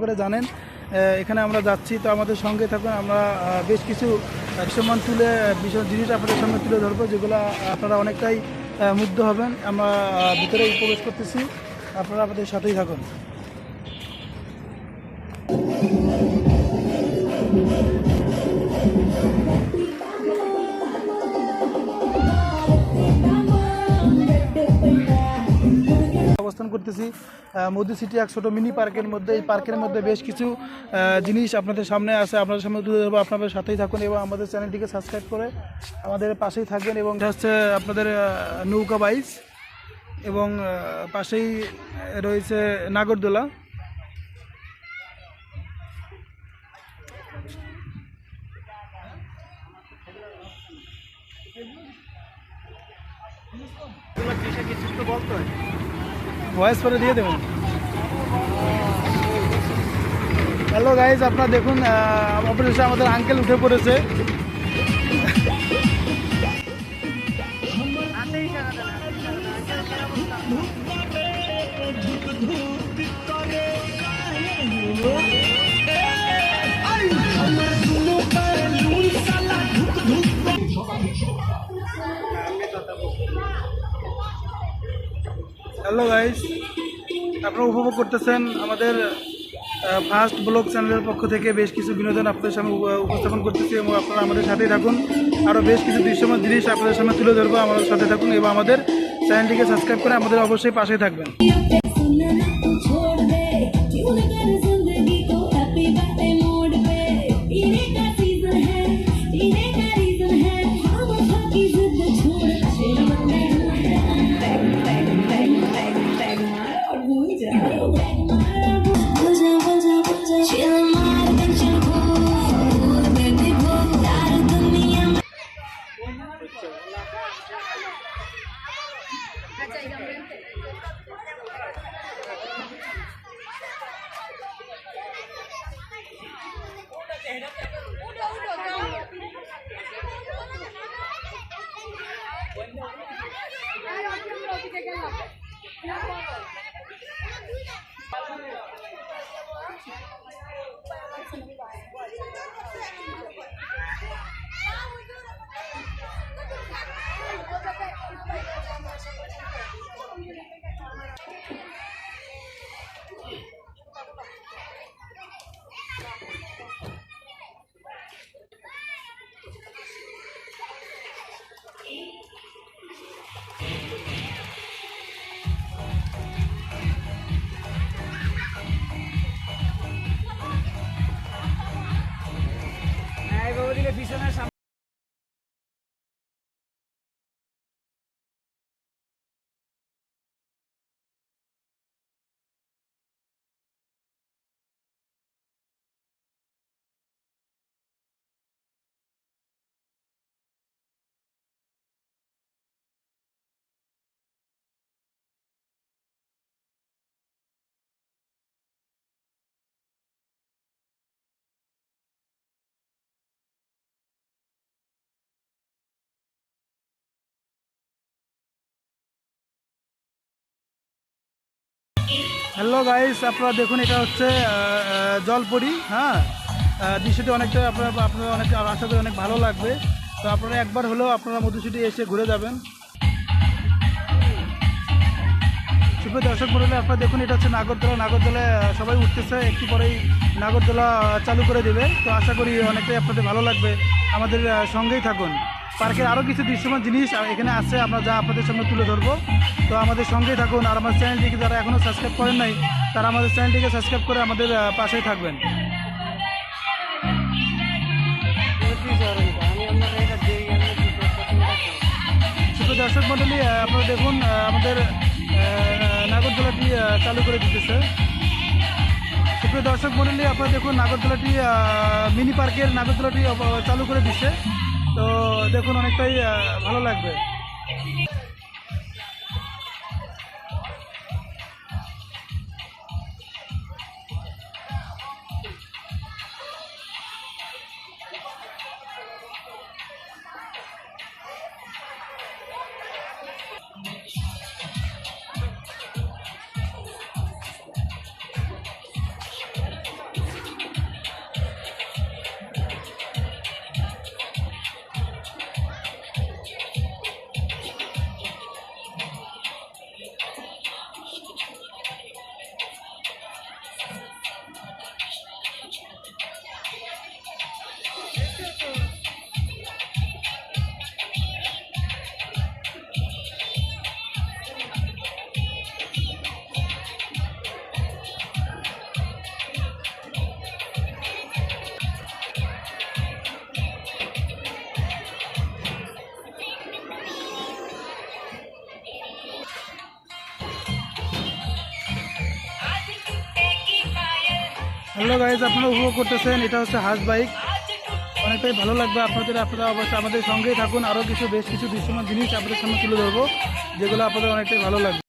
করে জানেন এখানে আমরা যাচ্ছি, তো আমাদের সঙ্গে থাকুন। আমরা বেশ কিছু সম্মান তুলে বিষয় জিনিস আপনাদের সামনে তুলে ধরবো, যেগুলো আপনারা অনেকটাই মুগ্ধ হবেন। আমরা ভিতরে প্রবেশ করতেছি, আপনারা আমাদের সাথেই থাকুন। অবস্থান করতেছি মধু সিটি এক ছোটো মিনি পার্কের মধ্যে। এই পার্কের মধ্যে বেশ কিছু জিনিস আপনাদের সামনে আছে, আপনাদের সামনে তুলে ধরবো। আপনাদের সাথেই থাকুন এবং আমাদের চ্যানেলটিকে সাবস্ক্রাইব করে আমাদের পাশেই থাকবেন। এবং এটা হচ্ছে আপনাদের নৌকা বাইচ, এবং পাশেই রয়েছে নাগরদোলা। ভয়েস করে দিয়ে দেবেন। হ্যালো গাইজ, আপনারা দেখুন অবশেষে আমাদের আঙ্কেল উঠে পড়েছে। হ্যালো গাইজ, আপনারা উপভোগ করতেছেন আমাদের ফার্স্ট ব্লগ চ্যানেলের পক্ষ থেকে বেশ কিছু বিনোদন আপনাদের সামনে উপস্থাপন করতেছি, এবং আপনারা আমাদের সাথেই থাকুন। আরও বেশ কিছু দৃশ্যমান জিনিস আপনাদের সামনে তুলে ধরবো, আমাদের সাথে থাকুন এবং আমাদের চ্যানেলটিকে সাবস্ক্রাইব করে আমাদের অবশ্যই পাশেই থাকবেন। পিছনে হ্যালো গাইস, আপনারা দেখুন এটা হচ্ছে জলপরি। হ্যাঁ, দৃশ্যটি অনেকটা আপনারা অনেক আশা করি অনেক ভালো লাগবে। তো আপনারা একবার হলেও আপনারা মধুসিটি এসে ঘুরে যাবেন। সুপ্রিয় দর্শক মণ্ডলী, আপনারা দেখুন এটা হচ্ছে নাগরদোলা। নাগরদোলায় সবাই উঠতেছে, একটু পরেই নাগরদোলা চালু করে দেবে। তো আশা করি অনেকটাই আপনাদের ভালো লাগবে, আমাদের সঙ্গেই থাকুন। পার্কের আরও কিছু দৃশ্যমান জিনিস এখানে আছে, আমরা যা আপনাদের সামনে তুলে ধরবো। তো আমাদের সঙ্গেই থাকুন, আর আমার চ্যানেলটিকে যারা এখনও সাবস্ক্রাইব করেন নাই, তারা আমাদের চ্যানেলটিকে সাবস্ক্রাইব করে আমাদের পাশেই থাকবেন। সুপ্রিয় দর্শক মণ্ডলী, আপনারা দেখুন আমাদের নাগরদোলাটি চালু করে দিতেছে। সুপ্রিয় দর্শক মণ্ডলী, আপনারা দেখুন নাগরদোলাটি মিনি পার্কের নাগরদোলাটি চালু করে দিচ্ছে। তো দেখুন অনেকটাই ভালো লাগবে। হ্যালো গাইজ, আপনারা উপভোগ করতেছেন, এটা হচ্ছে হাঁস বাইক। অনেকটাই ভালো লাগবে আপনারা অবশ্যই আমাদের সঙ্গেই থাকুন। আরও বেশ কিছু দৃশ্যমান জিনিস আপনাদের সামনে তুলে ধরবো, যেগুলো আপনাদের অনেকটাই ভালো লাগবে।